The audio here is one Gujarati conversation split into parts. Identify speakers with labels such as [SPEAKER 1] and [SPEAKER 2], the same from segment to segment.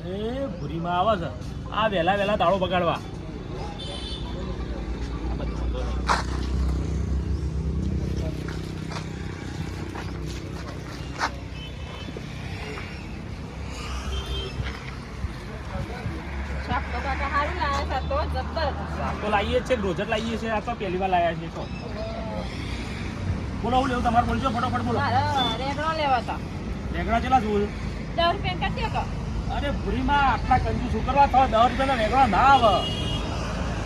[SPEAKER 1] એ ભૂરીમાં આવે છે આ વહેલા વહેલા દાડો બગાડવા. શાક તો લાવીએ છે રોજ જ લાવીએ છીએ. આ તો પહેલી વાર લાવ્યા છીએ. તો બોલો હું લેવું તમારે બોલજો ફટોફટ બોલો.
[SPEAKER 2] રેગણો લેવા હતા.
[SPEAKER 1] રેગડા કેટલા જોવું?
[SPEAKER 2] 10 રૂપિયા કરતી હતો.
[SPEAKER 1] અરે ભૂરીમાં આટલા કંજુ શું કરવા થવા? 10 રૂપિયાના રેગડા ના આવે.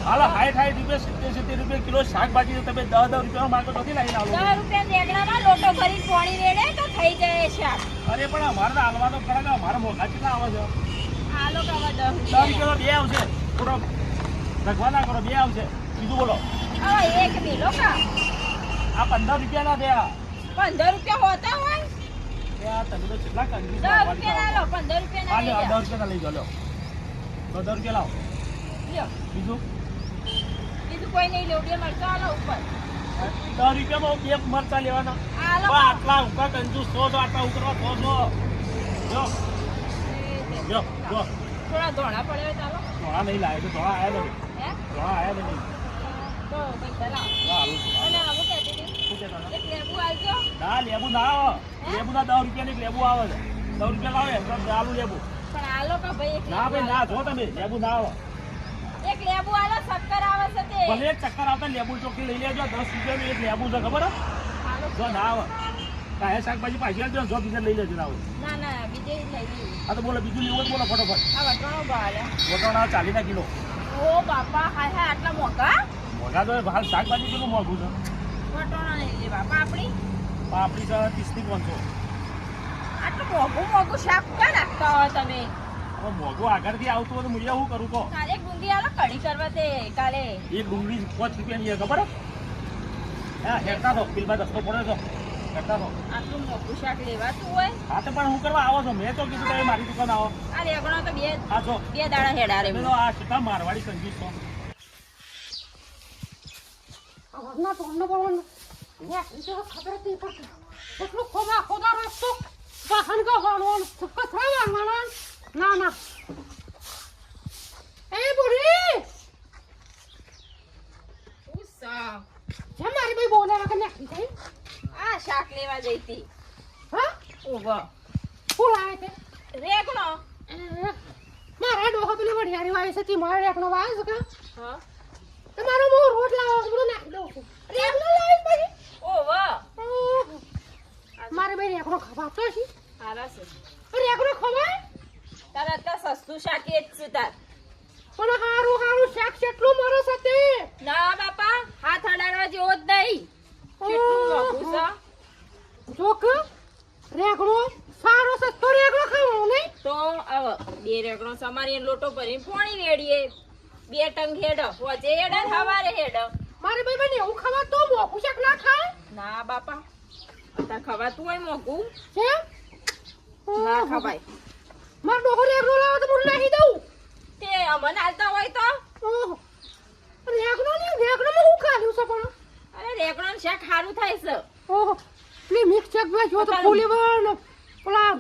[SPEAKER 1] હાલો 60 રૂપિયા 70 રૂપિયા કિલો શાકભાજી તમે 10 રૂપિયા માંગો નથી લાવીને આલો.
[SPEAKER 2] 10 રૂપિયા રેગડામાં લોટો ભરી પાણી રેડે તો થઈ જાય શાક.
[SPEAKER 1] અરે પણ અમારે હાલવાનો ખરા કે અમારે મોંઘા કેટલા આવે છે?
[SPEAKER 2] આલો કાવા 10
[SPEAKER 1] રૂપિયા બે આવશે. થોડો ભગવાન ના કરો બે આવશે. બીજું બોલો.
[SPEAKER 2] હવે એક મિલો કા
[SPEAKER 1] આ 15 રૂપિયાના થયા.
[SPEAKER 2] 15 રૂપિયા હોતા હોય
[SPEAKER 1] તમે તો કેટલા કંજૂસ
[SPEAKER 2] 10 રૂપિયા ના લો 15 રૂપિયા ના લઈ
[SPEAKER 1] 10 રૂપિયા લઈ જાઓ. 10 રૂપિયા લાવો.
[SPEAKER 2] લ્યો
[SPEAKER 1] બીજું
[SPEAKER 2] કોઈ નહીં લેવું. બે મરચા આલો ઉપર
[SPEAKER 1] 10 રૂપિયામાં બે મરચા લેવાના.
[SPEAKER 2] આલો
[SPEAKER 1] આટલા ઉકા કંજૂસ છો તો આટલા ઉકરવા છો છો. જો જો જો
[SPEAKER 2] થોડા ધોણા પડ્યો ચાલો.
[SPEAKER 1] ધોળા નહીં લાવે તો ધોળા આયા નહીં.
[SPEAKER 2] હે
[SPEAKER 1] ધોળા આયા નહીં.
[SPEAKER 2] તો પૈસા લાવ.
[SPEAKER 1] હાલો
[SPEAKER 2] અને આવું કહેતી હતી
[SPEAKER 1] શું કહેતા હતા?
[SPEAKER 2] એક લેબુ આલજો.
[SPEAKER 1] ના લેબુ ના આવે. લેબુના 10 રૂપિયાની લેબુ આવે છે. 10 રૂપિયા લાવે તો આલુ લેબુ.
[SPEAKER 2] પણ આલો કા ભાઈ એક
[SPEAKER 1] ના ભાઈ ના જો તમે લેબુ ના આવે.
[SPEAKER 2] એક લેબુ આલો શક્કર આવે છે તે.
[SPEAKER 1] ભલે એક ચક્કર આવતા લેબુ ચોકી લઈ લેજો. 10 રૂપિયાનું એક લેબુ છે ખબર હે?
[SPEAKER 2] આલો
[SPEAKER 1] જો ના આવે કાંઈ શાકભાજી પાછી આવજો જો બીજા લઈ લેજો ના આવે.
[SPEAKER 2] ના ના બીજે લઈ લીધું.
[SPEAKER 1] હા તો બોલો બીજું લેવું બોલો ફટોફટ.
[SPEAKER 2] આ વટણો ભાલે.
[SPEAKER 1] વટાણા 40 કિલો.
[SPEAKER 2] ઓ બાપા હાય હાય આટલા મોંઘા.
[SPEAKER 1] મોંઘા તો હાલ શાકભાજી કેટલું મોંઘું છે.
[SPEAKER 2] વટણો નહીં લેવા પાપડી.
[SPEAKER 1] પાપડી છે 30 થી 500.
[SPEAKER 2] આટલું મોંઘું મોંઘું શાક ક્યાં નાખતા હોય તમે?
[SPEAKER 1] હવે મોંઘું આગળથી આવતું હોય તો મુડિયા શું કરું કહો?
[SPEAKER 2] કાલે એક ડુંગળી આલો કઢી કરવા તે કાલે.
[SPEAKER 1] એક ડુંગળી 5 રૂપિયાની છે ખબર હે? હા હેરતા તો બિલમાં દસતો પડે તો હેરતા તો.
[SPEAKER 2] આટલું મોંઘું શાક લેવાતું હોય?
[SPEAKER 1] હા તો પણ હું કરવા આવો છો? મેં તો કીધું તમે મારી દુકાન આવો.
[SPEAKER 2] આ રેગણો તો બે
[SPEAKER 1] હા છો
[SPEAKER 2] દાડા હેડા રે.
[SPEAKER 1] તમે તો આ કેટલા મારવાડી કંજૂસ છો.
[SPEAKER 3] ના તોડનો બોલવાનો ને જો ખબર જ નહીં પડતી એટલું ખોદા રસ્તો વાહન ગવાનો કથરા મારવાના ના ના એ બુઢી
[SPEAKER 2] ઉસા
[SPEAKER 3] જે મારી ભાઈ બોલે વગર નાખી થઈ
[SPEAKER 2] આ શાક લેવા જઈતી.
[SPEAKER 3] હા
[SPEAKER 2] ઓવા
[SPEAKER 3] ફૂલ આવે તે
[SPEAKER 2] રેગણો.
[SPEAKER 3] મારા ડોહા પેલી વઢિયારી વાય છે તી મારે એકનો વાય છે કે
[SPEAKER 2] હા
[SPEAKER 3] તમારો મો રોટ લાવો બધું નાખી દઉં છું રેગનો લાવીશ પછી
[SPEAKER 2] ઓવા
[SPEAKER 3] મારે ભાઈ રેગનો ખવાતો છે
[SPEAKER 2] હારા છે.
[SPEAKER 3] રેગનો ખવાય
[SPEAKER 2] તારા તો સસ્તું શાક એ જ છે તાર.
[SPEAKER 3] પણ હારું શાક કેટલું મરસ તે
[SPEAKER 2] ના બાપા હાથ અડાડવા જેવો જ નહીં. કેટલું મોંઘું છે.
[SPEAKER 3] જોક રેગણો સારો સસ્તો રેગણો ખાવાનો નહીં
[SPEAKER 2] તો આવ બે રેગણો સમારી લોટો ભરીને પાણી રેડીએ. 2 ટંગ હેડ વજે હેડ હવારે હેડ.
[SPEAKER 3] મારે ભાઈ બને એવું ખાવા તો મોકું શાક ના ખાય
[SPEAKER 2] ના બાપા તાર ખવાતું હોય મોંઘું
[SPEAKER 3] છે
[SPEAKER 2] ના ખવાય.
[SPEAKER 3] માર ડોહો રેગણો લાવો તો હું નાખી દઉં
[SPEAKER 2] તે અમન હાલતા હોય તો
[SPEAKER 3] ઓહો રેગણો ની રેગણોમાં હું ખાધું છે પણ
[SPEAKER 2] અરે રેગણો શાક સારું થાય છે.
[SPEAKER 3] ઓહો પ્લી મિક્સ શાક ભાઈ જો તો ફૂલીવર ઓલા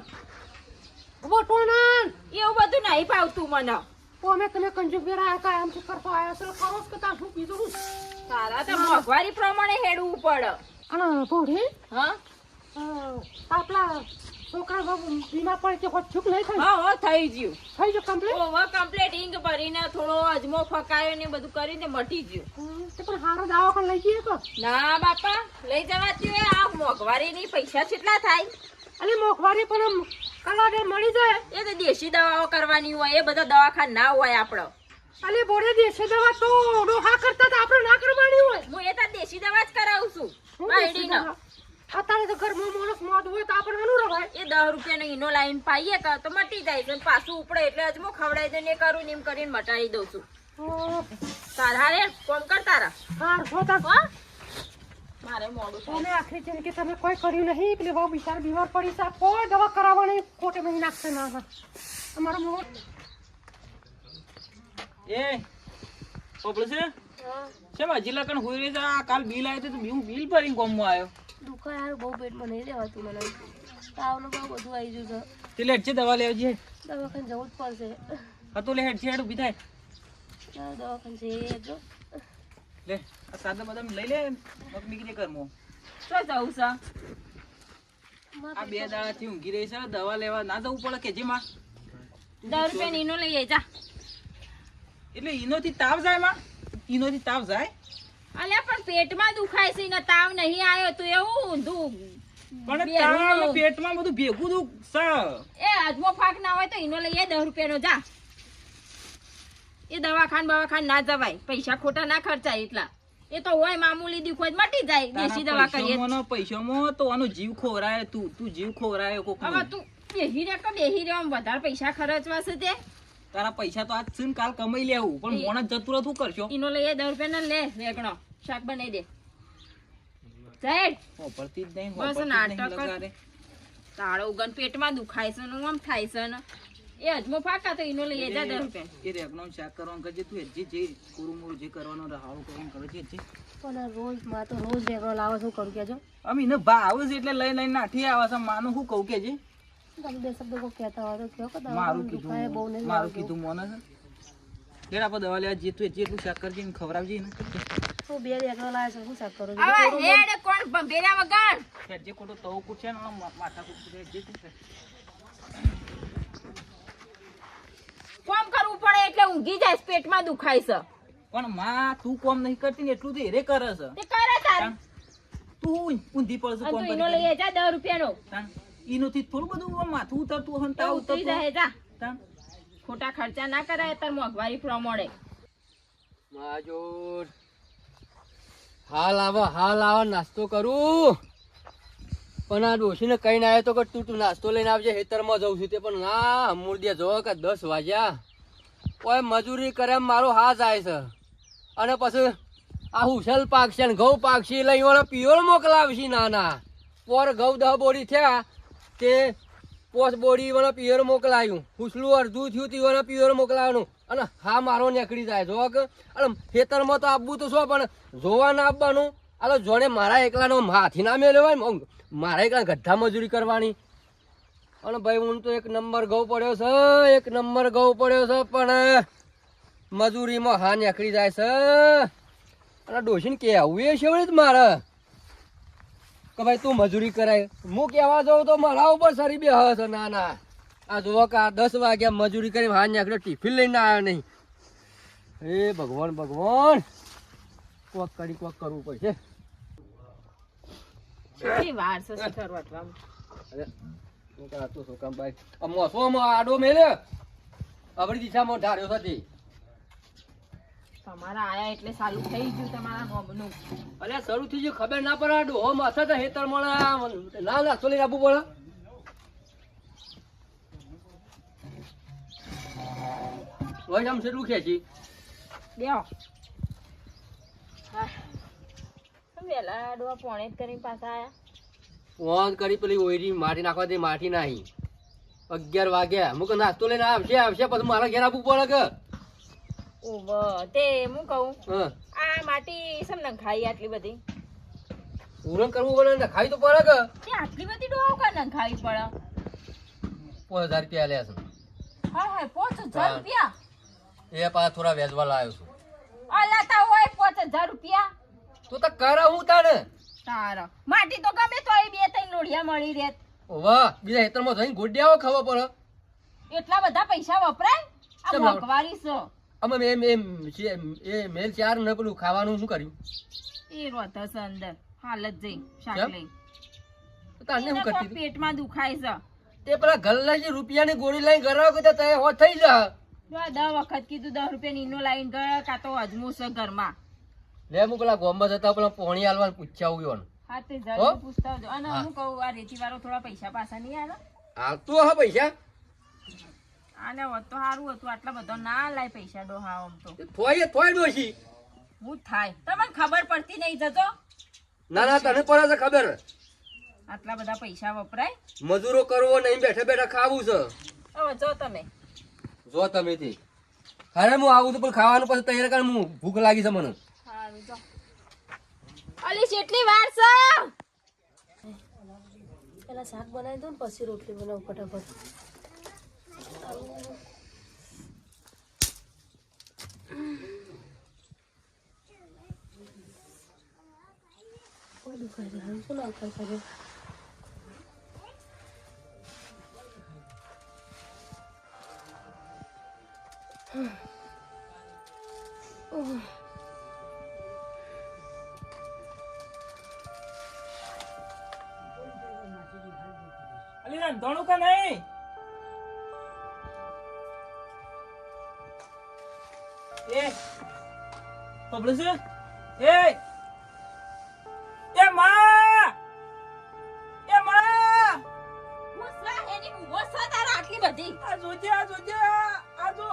[SPEAKER 3] વટોણા
[SPEAKER 2] એવું બધું નહીં ભાવતું મને.
[SPEAKER 3] ઓ અમે તમે કંજુ બેરા કાયમ થી કરતો આયા છે ખરોસ કે તાર શું કીધું
[SPEAKER 2] તારા તો મોંઘવારી પ્રમાણે હેડવું પડે.
[SPEAKER 3] અને ભોડી
[SPEAKER 2] હા
[SPEAKER 3] આપલા છોકરા બાબુ બીમાર પડે છે કોઈ ચૂક નહીં થાય
[SPEAKER 2] હા હો થઈ ગયું.
[SPEAKER 3] થઈ ગયો કમ્પ્લીટ
[SPEAKER 2] ઓવર કમ્પ્લીટ ઈંગ ભરીને થોડો અજમો ફકાયો ને બધું કરીને મટી ગયું.
[SPEAKER 3] તે પણ હારો દવાખાને લઈ જઈએ તો
[SPEAKER 2] ના બાપા લઈ જવાતી હોય. આ મોંઘવારીની પૈસા કેટલા થાય.
[SPEAKER 3] અને મોંઘવારી પણ કલાકે મળી જાય
[SPEAKER 2] એ તો દેશી દવાઓ કરવાની હોય. એ બધા દવાખાના ના હોય આપણો.
[SPEAKER 3] અને બોડે દેશી દવા તો ડોહા કરતા તો આપણે ના કરવાની હોય
[SPEAKER 2] હું એ તો દેશી દવા જ કરાવું છું. બાયડીનો.
[SPEAKER 3] અત્યારે તો ઘરમાં માણસ મોદ હોય તો આપણે અનુ રવાય
[SPEAKER 2] એ 10 રૂપિયાનો ઈનો લાઈન પાઈએ તો મટી જાય છે. પાછું ઉપડે એટલે અજમો ખવડાવી દે ને કરું ને એમ કરીને મટાડી દઉં છું. તારા રે કોમ કર તારા.
[SPEAKER 3] હાર હોતા
[SPEAKER 2] હો મારે મોડું થાય.
[SPEAKER 3] તમે આખરી જિંદગી તમે કોઈ કર્યું નહીં પેલી બહુ બિચાર બીમાર પડી છે કોઈ દવા કરાવવાની ખોટે નહીં નાખશે ના ના અમારો મોડ
[SPEAKER 1] એ પોપડો છે છે માં જિલ્લા કણ હોઈ રહી છે. આ કાલ બિલ આવ્યું તો હું બિલ ભરીને કોમમાં આવ્યો.
[SPEAKER 3] દુકાન બહુ પેટમાં નહીં રહેવાતું મને તાવનું બહુ બધું આવી ગયું છે.
[SPEAKER 4] તે લેટ છે દવા લેવા છે
[SPEAKER 3] દવાખાને જવું જ પડશે.
[SPEAKER 4] હતો લે હેડ છે હેડ ઊભી થાય
[SPEAKER 3] દવાખાને જઈએ જો.
[SPEAKER 4] લે આ સાદા બદામ લઈ લે મગ નીકળી કર મો
[SPEAKER 2] શું જવું છે
[SPEAKER 4] આ 2 દાડાથી ઊંઘી રહી છે દવા લેવા ના જવું પડે કે જે માં
[SPEAKER 2] 10 રૂપિયા નીનો લઈ આવી જા.
[SPEAKER 4] એટલે ઈનોથી તાવ જાય માં ઈનોથી તાવ જાય
[SPEAKER 2] અલ્યા પણ પેટમાં દુખાય છે ને તાવ નહીં આવ્યો તો એવું ઊંધું
[SPEAKER 4] પણ
[SPEAKER 2] બે
[SPEAKER 4] તાવ
[SPEAKER 2] રૂનો.
[SPEAKER 4] પેટમાં બધું ભેગું દુખ છે
[SPEAKER 2] એ અજમો ફાક ના હોય તો ઈનો લઈ આય 10 રૂપિયાનો જા. એ દવાખાન ના જવાય પૈસા ખોટા ના ખર્ચાય એટલા. એ તો હોય મામૂલી દુખો જ મટી જાય દેશી દવા કરીએ.
[SPEAKER 4] પૈસામાં તો આનો જીવ ખોરાય તું જીવ ખોરાય કોક
[SPEAKER 2] હવે તું બેહી રે આમ વધારે પૈસા ખર્ચવા છે તે
[SPEAKER 4] તારા પૈસા તો આજ છે ને કાલ કમાઈ લેવું પણ મોણ જતું રહે શું કરશો
[SPEAKER 2] ઈનો લઈ આય 10 રૂપિયાનો લે રેગણો શાક બનાવી દે સાહેબ.
[SPEAKER 4] વાપરતી જ નહીં
[SPEAKER 2] બસ
[SPEAKER 4] વાપરતી જ
[SPEAKER 2] નાટક
[SPEAKER 4] નહીં
[SPEAKER 2] જ.
[SPEAKER 4] લગાડે.
[SPEAKER 2] તાળો ઉગન પેટમાં દુખાય છે ને આમ થાય છે ને એ અજમો ફાકા તો ઈનો લઈ આય જા 10 રૂપિયા.
[SPEAKER 4] એ રેગણો શાક કરવાનું કરજે તું જે કોરું મોરું જે કરવાનું રહાવું કરવાનું કરે છે
[SPEAKER 3] પણ આ રોજ માં તો રોજ રેગડો લાવો શું કરું કેજો.
[SPEAKER 4] અમે એને ભાવ છે એટલે લઈ નાઠી આવે છે માનું શું કહું કે છે
[SPEAKER 3] તમે બે શબ્દો કોઈ કહેતા હોય તો કહો કે
[SPEAKER 4] મારું
[SPEAKER 3] દવાખાને દુખાય બહુ
[SPEAKER 4] કીધું
[SPEAKER 3] નહીં
[SPEAKER 4] મારું
[SPEAKER 3] લાવજો.
[SPEAKER 4] કીધું મોને છે લેડ આપણે દવા લેવા જઈએ તું જેટલું શાક કરજે ને ખવડાવજે ને
[SPEAKER 3] હું 2 રેગડો લાવ્યો છું શું શાક કરું છું?
[SPEAKER 2] હવે હેડ કોણ ભંભેરા વગર
[SPEAKER 4] જે ખોટો તવ કૂટશે ને માથા કૂટશે જે કૂટશે
[SPEAKER 2] કોમ કરવું પડે એટલે ઊંઘી જાય છે, પેટમાં દુખાય છે
[SPEAKER 4] પણ માં તું કોમ નહીં કરતી ને એટલું તો એરે કરે છે
[SPEAKER 2] તે કરે તાર.
[SPEAKER 4] તું ઊંધી પડશે
[SPEAKER 2] અને
[SPEAKER 4] કોમ
[SPEAKER 2] તું ઈનો લઈ આય જા 10 રૂપિયાનો
[SPEAKER 4] ઈનોથી થોડું બધું આમ માથું ઉતરતું હન તાવ
[SPEAKER 2] ઉતરી
[SPEAKER 4] ઉતરતું
[SPEAKER 2] જાય જા.
[SPEAKER 4] તાન
[SPEAKER 2] ખોટા ખર્ચા ના કરાય તાર મોંઘવારી પ્રમાણે.
[SPEAKER 5] માજોર હાલ આવો નાસ્તો કરું પણ આ ડોશીને કઈ ના આવ્યો તો કે તું નાસ્તો લઈને આવજે ખેતરમાં જઉં છું તે પણ ના મૂર્દિયા જો કે 10 વાગ્યા ઓય મજૂરી કરે એમ મારો હા જાય છે અને પછી આ હુસલ પાકશે ને ઘઉં પાકશે એટલે અહીંયા પિયોળ મોકલાવશે નાના પોર ઘઉં 10 બોરી થયા તે 5 બોરી વાળા પિયર મોકલાયું હુસલું અડધું થયું તીવાના પિયર મોકલાવાનું અને હા મારો નીકળી જાય જો કે અને ખેતરમાં તો આપવું તો શું પણ જોવા ના આપવાનું આલો જોડે મારા એકલાનો હાથી ના મેળ્યો હોય ને મારા એકલા ગઢા મજૂરી કરવાની અને ભાઈ હું તો 1 નંબર ઘઉં પડ્યો છે 1 નંબર ઘઉં પડ્યો છે પણ મજૂરીમાં હા નીકળી જાય છે અને ડોશીને કહેવું એ છે જ મારે કે ભાઈ તું મજૂરી કરાય હું કહેવા જાઉં તો મારા ઉપર સરી બે હસ ના ના આ જોવો કે આ 10 વાગ્યા મજૂરી કરી હા નીકળ્યો ટિફિન લઈને આવ્યો નહીં હે ભગવાન કોક કરવું પડશે
[SPEAKER 2] કેટલી વાર છે શિખર વટવામાં.
[SPEAKER 5] અરે હું તો આતો શું કામ ભાઈ આ મોસોમાં આડો મેલે આપણી દિશામાં ઢાળ્યો હતી
[SPEAKER 2] તમારા આયા એટલે ચાલુ થઈ ગયું તમારા ગોમનું.
[SPEAKER 5] અરે શરૂ થઈ ગયું ખબર ના પડે ડોહો માથા તો હેતર મળે ના નાસ્તો લઈને આપવું પડે હોય આમ કેટલું ખેંચી
[SPEAKER 2] બેહો. હા. વેલા ડોહા પોણે જ કરીને પાછા આયા.
[SPEAKER 5] ફોન કરી પેલી ઓયરી માટી નાખવા દે માટી નાહી 11 વાગ્યા હું કે નાસ્તો લઈને આવશે પછી મારા ઘેર આપવું પડે કે
[SPEAKER 2] ઓવ તે હું કહું
[SPEAKER 5] હા
[SPEAKER 2] આ માટી સમ નંખાઈ આટલી બધી
[SPEAKER 5] પૂરણ કરવું પડે ને ખાઈ તો પડે કે
[SPEAKER 2] તે આટલી બધી ડોહા કા નંખાવી પડે.
[SPEAKER 5] 5000 રૂપિયા લે છે
[SPEAKER 2] હા હા 5000 રૂપિયા
[SPEAKER 5] એ પાછા થોડા વેચવા લાવ્યો છું
[SPEAKER 2] અલાતા હોય 5000 રૂપિયા
[SPEAKER 5] તું તો કર હું તારે
[SPEAKER 2] તારા માટી તો ગમે તો એ 2-3 લોઢિયા મળી રહેત.
[SPEAKER 5] વાહ બીજા હેતરમાં જઈને ગોડિયાઓ ખાવા પડે
[SPEAKER 2] એટલા બધા પૈસા વપરાય આ
[SPEAKER 5] ચમ લાવ.
[SPEAKER 2] મોંઘવારી છે.
[SPEAKER 5] અમે એ મેલ ચાર ને પેલું ખાવાનું શું કર્યું
[SPEAKER 2] એ રોત હશે અંદર હાલત જઈ શાક
[SPEAKER 5] કેમ?
[SPEAKER 2] લઈ
[SPEAKER 5] તો તને શું
[SPEAKER 2] એને તો
[SPEAKER 5] કરતી હતી?
[SPEAKER 2] પેટમાં દુખાય છે.
[SPEAKER 5] તે પેલા ગલ્લા જે રૂપિયાની ગોળી લઈને ઘર આવો તો હો થઈ જા
[SPEAKER 2] જો આ 10 વખત કીધું 10 રૂપિયા ઈનો લાઈન ગયો કાં તો અજમો છે ઘરમાં.
[SPEAKER 5] લે હું પેલા ગોમ્બા જતા પેલા પોણી હાલવાનું પૂછ્યા આવ્યું
[SPEAKER 2] હા તે
[SPEAKER 5] હો?
[SPEAKER 2] જરા પૂછતા આવજો. અને
[SPEAKER 5] હા.
[SPEAKER 2] હું કહું આ રેતી વાળો થોડા પૈસા પાછા નહીં આલો.
[SPEAKER 5] હાલતું હા પૈસા
[SPEAKER 2] આને હોત તો સારું હતું આટલા બધા ના લાય પૈસા ડોહા આમ તો
[SPEAKER 5] થોય ડોશી
[SPEAKER 2] હું થાય તમને ખબર પડતી નહીં જતો
[SPEAKER 5] ના ના તને પડે છે ખબર
[SPEAKER 2] આટલા બધા પૈસા વપરાય.
[SPEAKER 5] મજૂરો કરવો નહીં બેઠા બેઠા ખાવું છે
[SPEAKER 2] હવે જો તમે
[SPEAKER 5] જો તમે તે અરે હું આવું તો પણ ખાવાનું પછી તૈયાર કર હું ભૂખ લાગી છે મને
[SPEAKER 2] સારું જો અલી કેટલી વાર છે
[SPEAKER 3] પેલા શાક બનાવી દઉં ને પછી રોટલી બનાવું ફટાફટ. કોઈ દુખાય છે હાલ શું ના કરે
[SPEAKER 4] અલી રાંધણું કે નહીં? એ પબલું છે? એ માં! એ માં!
[SPEAKER 2] મુસલા એની મુસા તારા આટલી બધી
[SPEAKER 4] આ જોજે આ જો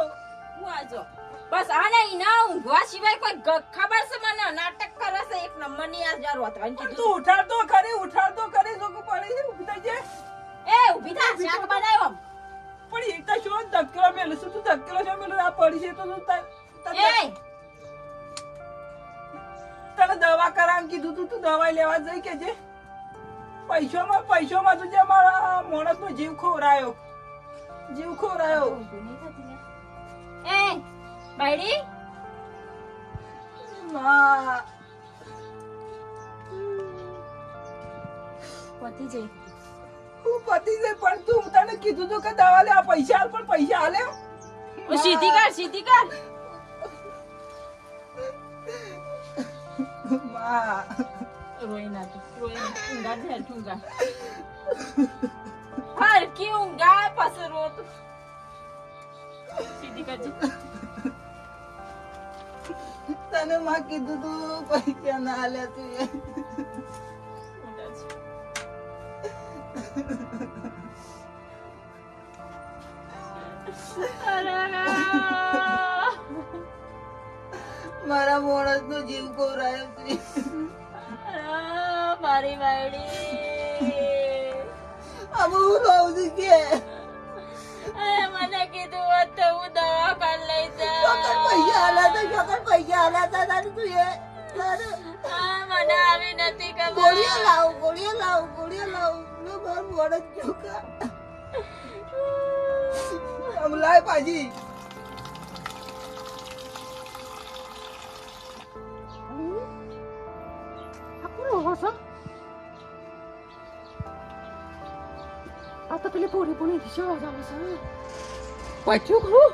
[SPEAKER 2] હું આજો બસ આને ઈના ઊંઘવા સિવાય કોઈ ખબર છે મને નાટક કરે છે એક નંબરની આ જાર વાતવાન
[SPEAKER 4] તું
[SPEAKER 2] કીધું
[SPEAKER 4] ઉઠાડતો ખરી જો કે પડી છે ઉઠી થઈ જાય.
[SPEAKER 2] એ ઊભી થા શાક બનાવ્યો
[SPEAKER 4] પણ એ તો શું ધક્કેલો મેલું છું તું ધક્કેલો છો મેલું આ પડી છે તો તું
[SPEAKER 2] એ
[SPEAKER 4] તને દવા કરાવ કીધું તું દવા લેવા જઈ કે જે પૈસોમાં તું જે મારા માણસનો જીવ ખોરાયો
[SPEAKER 2] એ બાયડી
[SPEAKER 4] માં
[SPEAKER 2] પતિ જઈ
[SPEAKER 4] હું પતિ છે પણ તું તને કીધું તું કે દવા લે પૈસા હાલ પણ પૈસા હાલે
[SPEAKER 2] સીધી કર
[SPEAKER 4] માં
[SPEAKER 2] રોઈ ના ઊંઘા છે ઊંઘા હર કી ઊંઘા પાછો રોત સીધી કરજી
[SPEAKER 4] તને માં કીધું તું પૈસા ના હાલે તું મારા માણસ નો જીવ કોરાયો છે
[SPEAKER 2] મારી બાયડી
[SPEAKER 4] હવે હું રહું છું કે
[SPEAKER 2] મને કીધું હોત તો હું દવાખાને લઈ
[SPEAKER 4] ચોકર પૈસા હાલા તારું તું એ
[SPEAKER 2] મને આવી નથી ખબર
[SPEAKER 4] ગોળીઓ લાવ લો મારું માણસ કેવું કા આમ લાય પાજી
[SPEAKER 3] આ તો પેલી પૂરી પૂરી દિશા આવે છે
[SPEAKER 5] પાછું કરું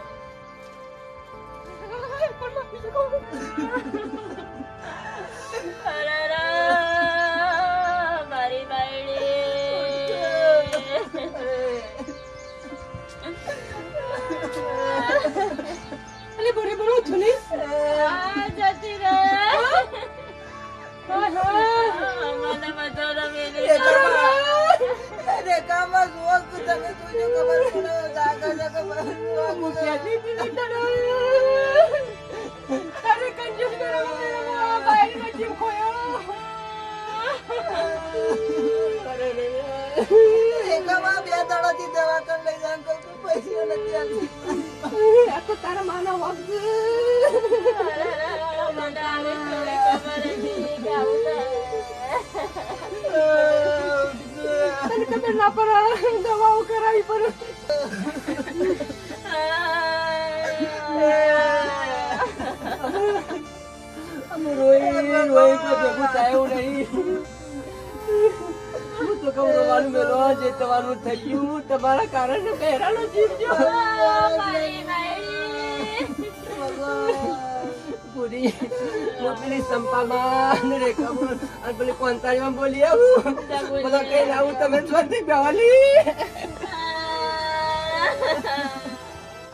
[SPEAKER 2] મારી બાયડી
[SPEAKER 3] અલી બોરે બોરો ધુની
[SPEAKER 2] જતી રહે મને બધો રમેલી
[SPEAKER 4] રેખામાં જોવા કે તમે જોજો ખબર પડે જાગા ખબર
[SPEAKER 3] અરે કંજૂસ કરો મેરા બાઈક માં જીવ ખોયો
[SPEAKER 4] રેખામાં બે દાડાથી દવા કર લઈ જાન કોઈ પૈસા નથી આલતી
[SPEAKER 3] આ તો તારા માના વખત
[SPEAKER 2] મને આવે થોડી ખબર હતી કે આવું
[SPEAKER 3] તને ખબર ના પડે દવાઓ કરાવી પડે
[SPEAKER 5] રોઈ તો ભેગું થાય નહીં હું તો કહું રોવાનું મેલો જે તમારું થઈ ગયું તમારા કારણે પહેરાનો જીવ
[SPEAKER 2] મારી બાયડી
[SPEAKER 5] પૂરી પેલી સંપામાં રેખામાં અને પેલી કોંતાળીમાં બોલી આવું બધા કઈ આવું તમે સ્વર્થી બેવાલી